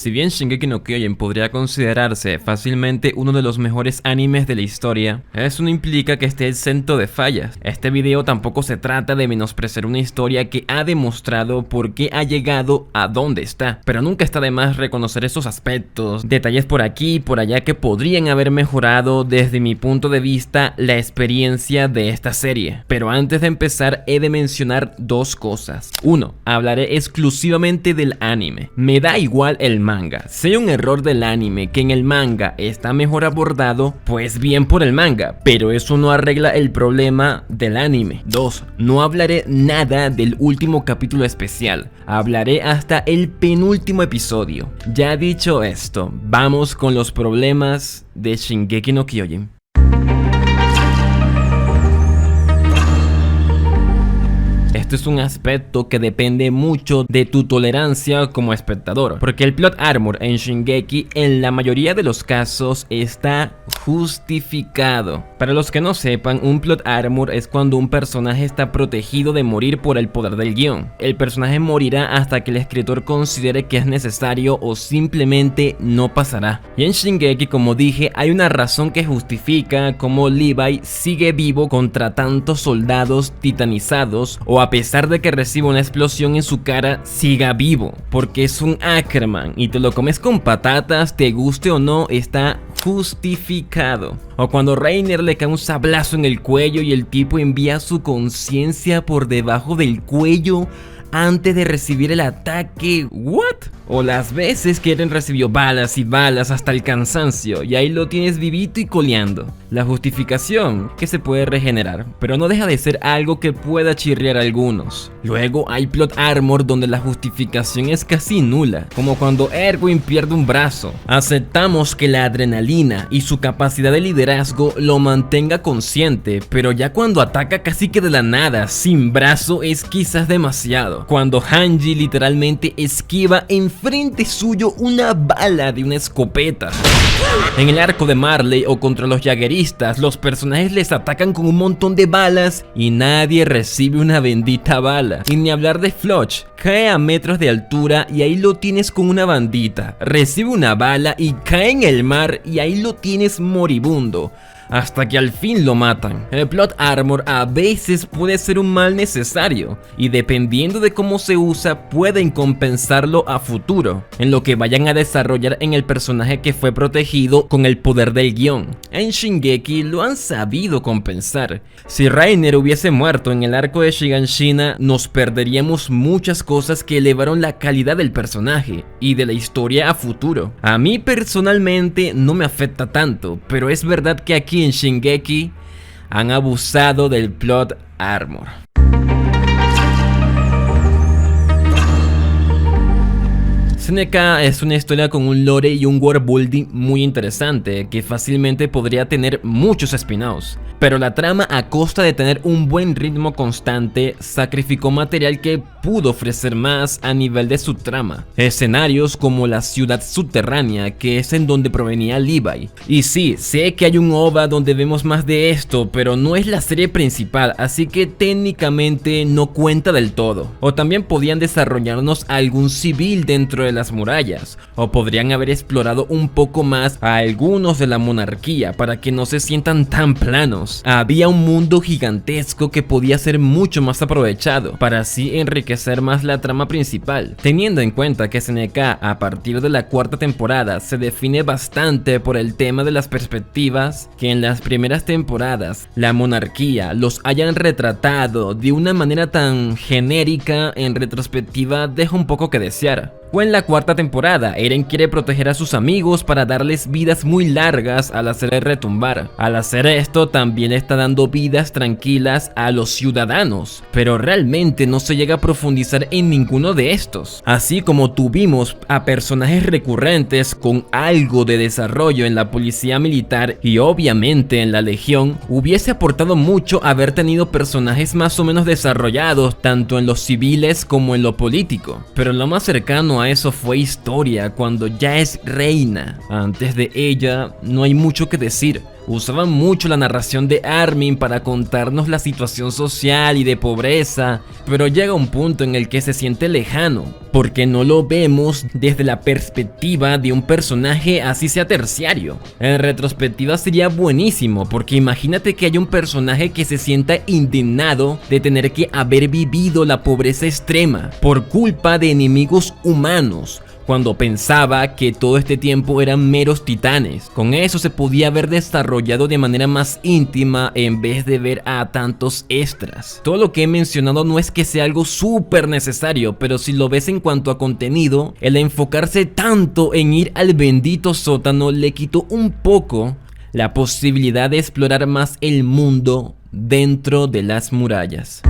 Si bien Shingeki no Kyojin podría considerarse fácilmente uno de los mejores animes de la historia, eso no implica que esté exento de fallas. Este video tampoco se trata de menospreciar una historia que ha demostrado por qué ha llegado a donde está, pero nunca está de más reconocer esos aspectos, detalles por aquí y por allá que podrían haber mejorado desde mi punto de vista la experiencia de esta serie. Pero antes de empezar he de mencionar dos cosas. Uno, hablaré exclusivamente del anime. Me da igual el manga. Si hay un error del anime que en el manga está mejor abordado, pues bien por el manga, pero eso no arregla el problema del anime. 2. No hablaré nada del último capítulo especial. Hablaré hasta el penúltimo episodio. Ya dicho esto, vamos con los problemas de Shingeki no Kyojin. Esto es un aspecto que depende mucho de tu tolerancia como espectador, porque el plot armor en Shingeki en la mayoría de los casos está justificado. Para los que no sepan, un plot armor es cuando un personaje está protegido de morir por el poder del guión. El personaje morirá hasta que el escritor considere que es necesario o simplemente no pasará. Y en Shingeki, como dije, hay una razón que justifica cómo Levi sigue vivo contra tantos soldados titanizados, o a pesar de que reciba una explosión en su cara, siga vivo, porque es un Ackerman y te lo comes con patatas, te guste o no, está justificado. O cuando Reiner le cae un sablazo en el cuello y el tipo envía su conciencia por debajo del cuello antes de recibir el ataque. ¿What? O las veces que Eren recibió balas y balas hasta el cansancio y ahí lo tienes vivito y coleando. La justificación que se puede regenerar, pero no deja de ser algo que pueda chirriar a algunos. Luego hay plot armor donde la justificación es casi nula, como cuando Erwin pierde un brazo. Aceptamos que la adrenalina y su capacidad de liderazgo lo mantenga consciente, pero ya cuando ataca casi que de la nada, sin brazo, es quizás demasiado. Cuando Hanji literalmente esquiva enfrente suyo una bala de una escopeta. En el arco de Marley o contra los jagueristas, los personajes les atacan con un montón de balas y nadie recibe una bendita bala. Y ni hablar de Floch, cae a metros de altura y ahí lo tienes con una bandita. Recibe una bala y cae en el mar y ahí lo tienes moribundo, hasta que al fin lo matan. El plot armor a veces puede ser un mal necesario y dependiendo de cómo se usa pueden compensarlo a futuro, en lo que vayan a desarrollar en el personaje que fue protegido con el poder del guión. En Shingeki lo han sabido compensar. Si Reiner hubiese muerto en el arco de Shiganshina, nos perderíamos muchas cosas que elevaron la calidad del personaje y de la historia a futuro. A mí personalmente no me afecta tanto, pero es verdad que aquí en Shingeki han abusado del plot armor. SNK es una historia con un lore y un world building muy interesante que fácilmente podría tener muchos spin-offs, pero la trama, a costa de tener un buen ritmo constante, sacrificó material que pudo ofrecer más a nivel de su trama. Escenarios como la ciudad subterránea, que es en donde provenía Levi. Y sí, sé que hay un OVA donde vemos más de esto, pero no es la serie principal, así que técnicamente no cuenta del todo. O también podían desarrollarnos algún civil dentro de las murallas, o podrían haber explorado un poco más a algunos de la monarquía para que no se sientan tan planos. Había un mundo gigantesco que podía ser mucho más aprovechado para así enriquecer más la trama principal, teniendo en cuenta que SNK a partir de la cuarta temporada se define bastante por el tema de las perspectivas, que en las primeras temporadas la monarquía los hayan retratado de una manera tan genérica, en retrospectiva deja un poco que desear. O en la cuarta temporada, Eren quiere proteger a sus amigos para darles vidas muy largas al hacer retumbar. Al hacer esto también está dando vidas tranquilas a los ciudadanos, pero realmente no se llega a profundizar en ninguno de estos. Así como tuvimos a personajes recurrentes con algo de desarrollo en la policía militar y obviamente en la legión, hubiese aportado mucho haber tenido personajes más o menos desarrollados tanto en los civiles como en lo político, pero lo más cercano a eso fue Historia, cuando ya es reina. Antes de ella no hay mucho que decir. Usaban mucho la narración de Armin para contarnos la situación social y de pobreza, pero llega un punto en el que se siente lejano, porque no lo vemos desde la perspectiva de un personaje así sea terciario. En retrospectiva sería buenísimo, porque imagínate que hay un personaje que se sienta indignado de tener que haber vivido la pobreza extrema por culpa de enemigos humanos, cuando pensaba que todo este tiempo eran meros titanes. Con eso se podía haber desarrollado de manera más íntima en vez de ver a tantos extras. Todo lo que he mencionado no es que sea algo súper necesario, pero si lo ves en cuanto a contenido, el enfocarse tanto en ir al bendito sótano le quitó un poco la posibilidad de explorar más el mundo dentro de las murallas.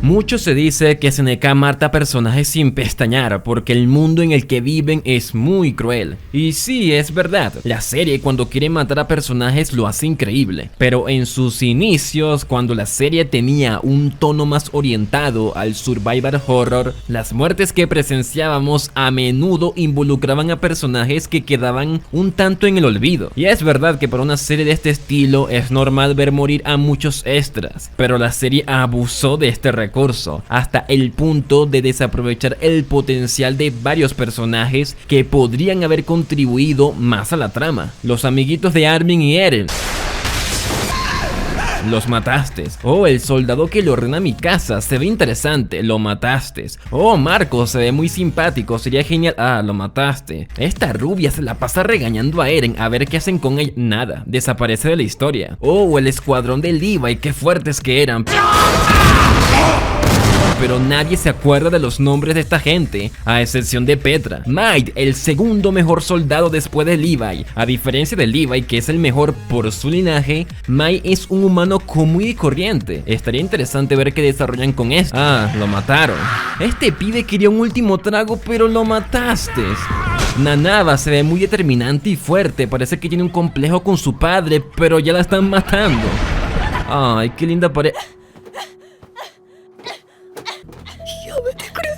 Mucho se dice que SNK mata personajes sin pestañear porque el mundo en el que viven es muy cruel. Y sí, es verdad, la serie cuando quiere matar a personajes lo hace increíble. Pero en sus inicios, cuando la serie tenía un tono más orientado al survival horror, las muertes que presenciábamos a menudo involucraban a personajes que quedaban un tanto en el olvido. Y es verdad que para una serie de este estilo es normal ver morir a muchos extras, pero la serie abusó de este recurso hasta el punto de desaprovechar el potencial de varios personajes que podrían haber contribuido más a la trama. Los amiguitos de Armin y Eren. Los mataste. Oh, el soldado que le ordena mi casa, se ve interesante, lo mataste. Oh, Marco, se ve muy simpático, sería genial. Ah, lo mataste. Esta rubia se la pasa regañando a Eren, a ver qué hacen con ella. Nada, desaparece de la historia. Oh, el escuadrón de Levi, qué fuertes que eran. Pero nadie se acuerda de los nombres de esta gente, a excepción de Petra. Might, el segundo mejor soldado después de Levi. A diferencia de Levi, que es el mejor por su linaje, Might es un humano común y corriente. Estaría interesante ver qué desarrollan con esto. Ah, lo mataron. Este pibe quería un último trago, pero lo mataste. Nanaba se ve muy determinante y fuerte, parece que tiene un complejo con su padre, pero ya la están matando. Ay, qué linda pareja.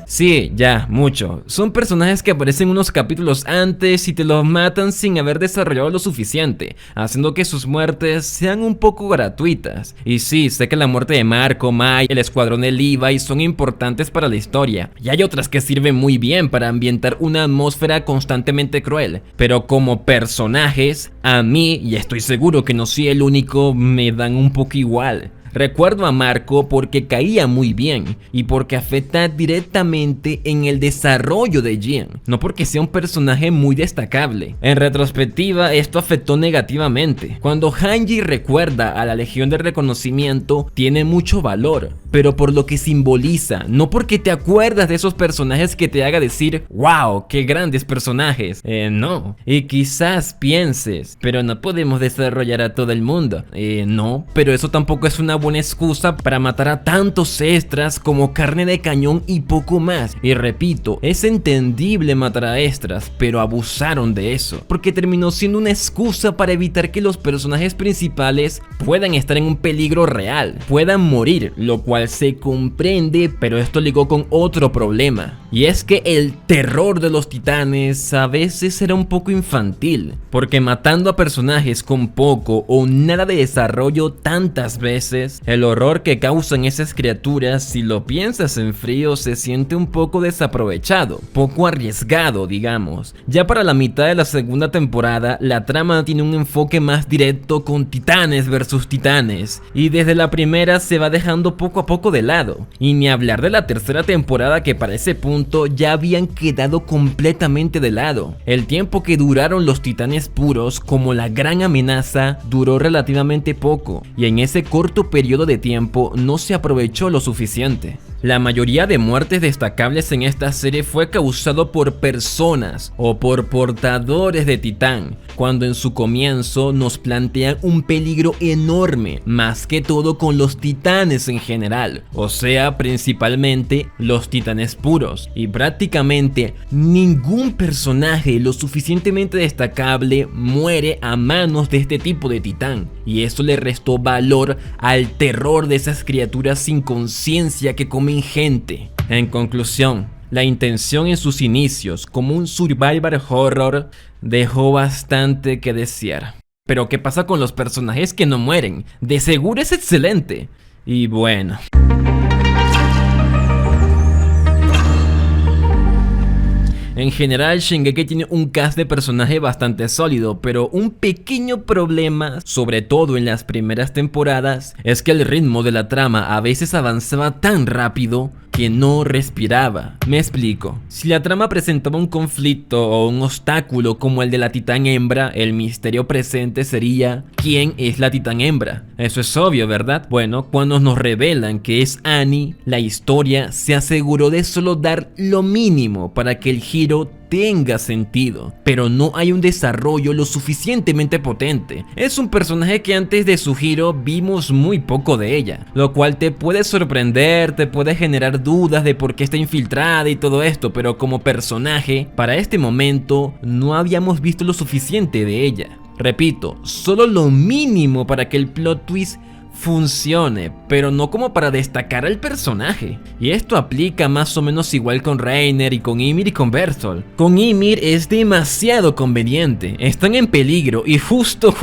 Sí, ya, mucho. Son personajes que aparecen unos capítulos antes y te los matan sin haber desarrollado lo suficiente, haciendo que sus muertes sean un poco gratuitas. Y sí, sé que la muerte de Marco, Mai, el escuadrón de Levi son importantes para la historia, y hay otras que sirven muy bien para ambientar una atmósfera constantemente cruel, pero como personajes, a mí, y estoy seguro que no soy el único, me dan un poco igual. Recuerdo a Marco porque caía muy bien y porque afecta directamente en el desarrollo de Jean, no porque sea un personaje muy destacable. En retrospectiva, esto afectó negativamente. Cuando Hanji recuerda a la Legión de Reconocimiento, tiene mucho valor, pero por lo que simboliza, no porque te acuerdas de esos personajes que te haga decir wow, qué grandes personajes. No. Y quizás pienses, pero no podemos desarrollar a todo el mundo. No, pero eso tampoco es una buena excusa para matar a tantos extras como carne de cañón y poco más. Y repito, es entendible matar a extras, pero abusaron de eso, porque terminó siendo una excusa para evitar que los personajes principales puedan estar en un peligro real, puedan morir, lo cual se comprende, pero esto ligó con otro problema, y es que el terror de los titanes a veces era un poco infantil, porque matando a personajes con poco o nada de desarrollo tantas veces, el horror que causan esas criaturas, si lo piensas en frío, se siente un poco desaprovechado, poco arriesgado, digamos. Ya para la mitad de la segunda temporada, la trama tiene un enfoque más directo con titanes versus titanes, y desde la primera se va dejando poco a poco de lado, y ni hablar de la tercera temporada, que para ese punto ya habían quedado completamente de lado. El tiempo que duraron los titanes puros como la gran amenaza duró relativamente poco, y en ese corto periodo de tiempo no se aprovechó lo suficiente. La mayoría de muertes destacables en esta serie fue causado por personas o por portadores de titán, cuando en su comienzo nos plantean un peligro enorme, más que todo con los titanes en general, o sea, principalmente los titanes puros, y prácticamente ningún personaje lo suficientemente destacable muere a manos de este tipo de titán, y eso le restó valor al terror de esas criaturas sin conciencia que comen gente. En conclusión, La intención en sus inicios, como un survival horror, dejó bastante que desear. Pero ¿qué pasa con los personajes que no mueren? De seguro es excelente. Y bueno... En general, Shingeki tiene un cast de personaje bastante sólido, pero un pequeño problema, sobre todo en las primeras temporadas, es que el ritmo de la trama a veces avanzaba tan rápido que no respiraba. Me explico. Si la trama presentaba un conflicto o un obstáculo como el de la titán hembra, el misterio presente sería ¿quién es la titán hembra? Eso es obvio, ¿verdad? Bueno, cuando nos revelan que es Annie, la historia se aseguró de solo dar lo mínimo para que el giro tenga sentido, pero no hay un desarrollo lo suficientemente potente. Es un personaje que antes de su giro vimos muy poco de ella, lo cual te puede sorprender, te puede generar dudas de por qué está infiltrada y todo esto, pero como personaje, para este momento no habíamos visto lo suficiente de ella. Repito, solo lo mínimo para que el plot twist funcione, pero no como para destacar al personaje. Y esto aplica más o menos igual con Reiner y con Ymir y con Bertolt. Con Ymir es demasiado conveniente, están en peligro y justo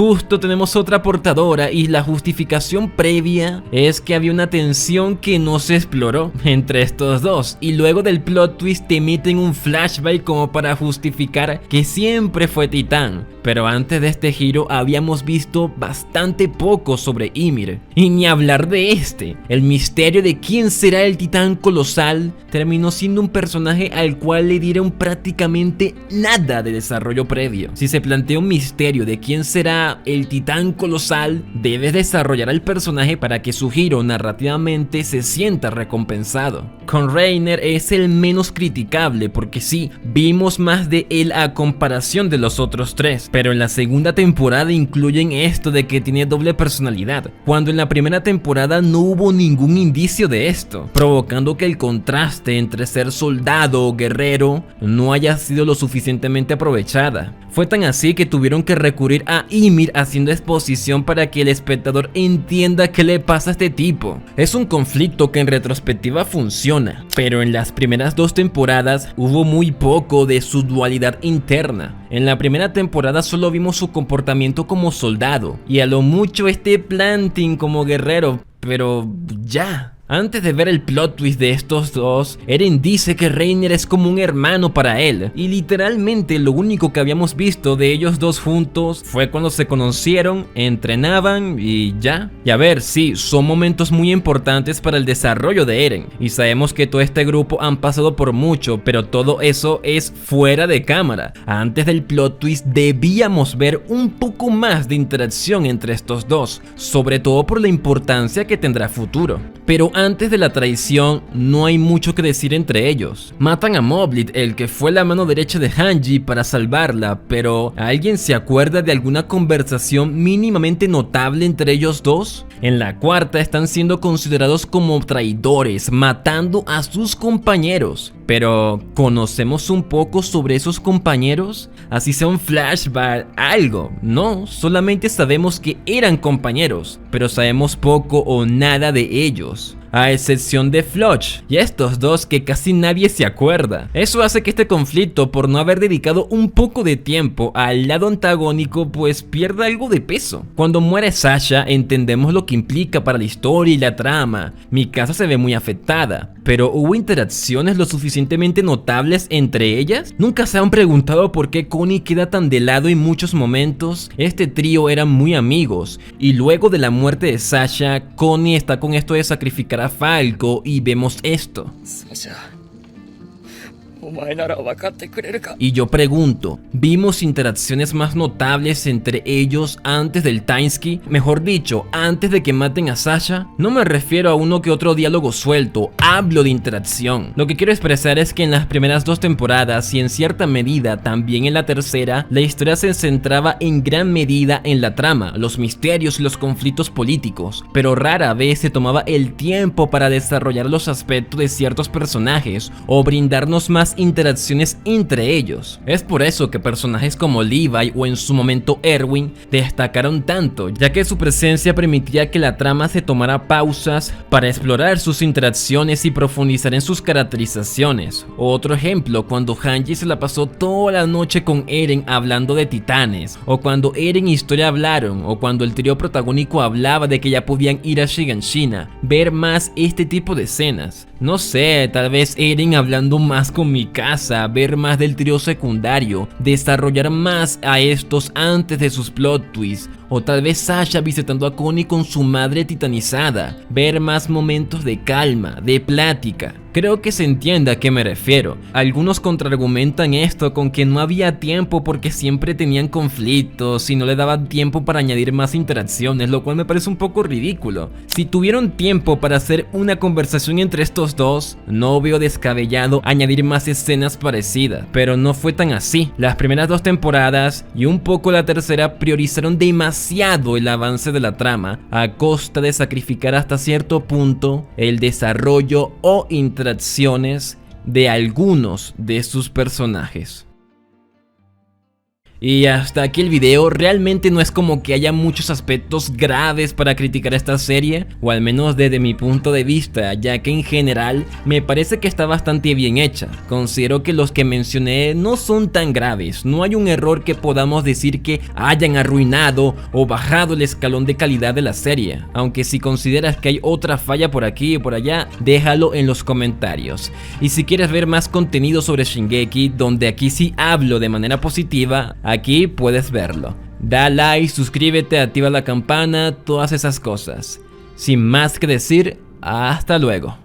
tenemos otra portadora y la justificación previa es que había una tensión que no se exploró entre estos dos y luego del plot twist te emiten un flashback como para justificar que siempre fue Titán. Pero antes de este giro habíamos visto bastante poco sobre Ymir. Y ni hablar de este. El misterio de quién será el titán colosal terminó siendo un personaje al cual le dieron prácticamente nada de desarrollo previo. Si se plantea un misterio de quién será el titán colosal, debes desarrollar al personaje para que su giro narrativamente se sienta recompensado. Con Reiner es el menos criticable porque sí, vimos más de él a comparación de los otros tres. Pero en la segunda temporada incluyen esto de que tiene doble personalidad, cuando en la primera temporada no hubo ningún indicio de esto, provocando que el contraste entre ser soldado o guerrero no haya sido lo suficientemente aprovechada. Fue tan así que tuvieron que recurrir a Ymir haciendo exposición para que el espectador entienda qué le pasa a este tipo. Es un conflicto que en retrospectiva funciona, pero en las primeras dos temporadas hubo muy poco de su dualidad interna. En la primera temporada solo vimos su comportamiento como soldado y a lo mucho este planting como guerrero, pero ya. Antes de ver el plot twist de estos dos, Eren dice que Reiner es como un hermano para él, y literalmente lo único que habíamos visto de ellos dos juntos fue cuando se conocieron, entrenaban y ya. Y a ver, sí, son momentos muy importantes para el desarrollo de Eren, y sabemos que todo este grupo han pasado por mucho, pero todo eso es fuera de cámara. Antes del plot twist debíamos ver un poco más de interacción entre estos dos, sobre todo por la importancia que tendrá futuro. Pero antes de la traición no hay mucho que decir entre ellos. Matan a Moblit, el que fue la mano derecha de Hanji, para salvarla, pero ¿alguien se acuerda de alguna conversación mínimamente notable entre ellos dos? En la cuarta están siendo considerados como traidores, matando a sus compañeros. Pero ¿conocemos un poco sobre esos compañeros? Así sea un flashback, algo. No, solamente sabemos que eran compañeros, pero sabemos poco o nada de ellos, a excepción de Floch y estos dos que casi nadie se acuerda. Eso hace que este conflicto, por no haber dedicado un poco de tiempo al lado antagónico, pues pierda algo de peso. Cuando muere Sasha entendemos lo que implica para la historia y la trama. Mikasa se ve muy afectada, pero ¿hubo interacciones lo suficientemente notables entre ellas? ¿Nunca se han preguntado por qué Connie queda tan de lado en muchos momentos? Este trío eran muy amigos, y luego de la muerte de Sasha, Connie está con esto de sacrificar a Falco y vemos esto. Y yo pregunto, ¿vimos interacciones más notables entre ellos antes del Timeskip? Mejor dicho, antes de que maten a Sasha. No me refiero a uno que otro diálogo suelto, hablo de interacción. Lo que quiero expresar es que en las primeras dos temporadas y en cierta medida también en la tercera, la historia se centraba en gran medida en la trama, los misterios y los conflictos políticos, pero rara vez se tomaba el tiempo para desarrollar los aspectos de ciertos personajes o brindarnos más más interacciones entre ellos. Es por eso que personajes como Levi o en su momento Erwin destacaron tanto, ya que su presencia permitía que la trama se tomara pausas para explorar sus interacciones y profundizar en sus caracterizaciones. Otro ejemplo, cuando Hanji se la pasó toda la noche con Eren hablando de titanes, o cuando Eren y Historia hablaron, o cuando el trío protagónico hablaba de que ya podían ir a Shiganshina. Ver más este tipo de escenas. No sé, tal vez Eren hablando más con Mikasa, ver más del trío secundario, desarrollar más a estos antes de sus plot twists, o tal vez Sasha visitando a Connie con su madre titanizada, ver más momentos de calma, de plática. Creo que se entiende a qué me refiero. Algunos contraargumentan esto con que no había tiempo porque siempre tenían conflictos y no le daban tiempo para añadir más interacciones, lo cual me parece un poco ridículo. Si tuvieron tiempo para hacer una conversación entre estos dos, no veo descabellado añadir más escenas parecidas, pero no fue tan así. Las primeras 2 temporadas y un poco la tercera priorizaron demasiado el avance de la trama a costa de sacrificar hasta cierto punto el desarrollo o interacciones de algunos de sus personajes. Y hasta aquí el video. Realmente no es como que haya muchos aspectos graves para criticar esta serie, o al menos desde mi punto de vista, ya que en general me parece que está bastante bien hecha. Considero que los que mencioné no son tan graves, no hay un error que podamos decir que hayan arruinado o bajado el escalón de calidad de la serie, aunque si consideras que hay otra falla por aquí y por allá, déjalo en los comentarios. Y si quieres ver más contenido sobre Shingeki, donde aquí sí hablo de manera positiva, aquí puedes verlo. Da like, suscríbete, activa la campana, todas esas cosas. Sin más que decir, hasta luego.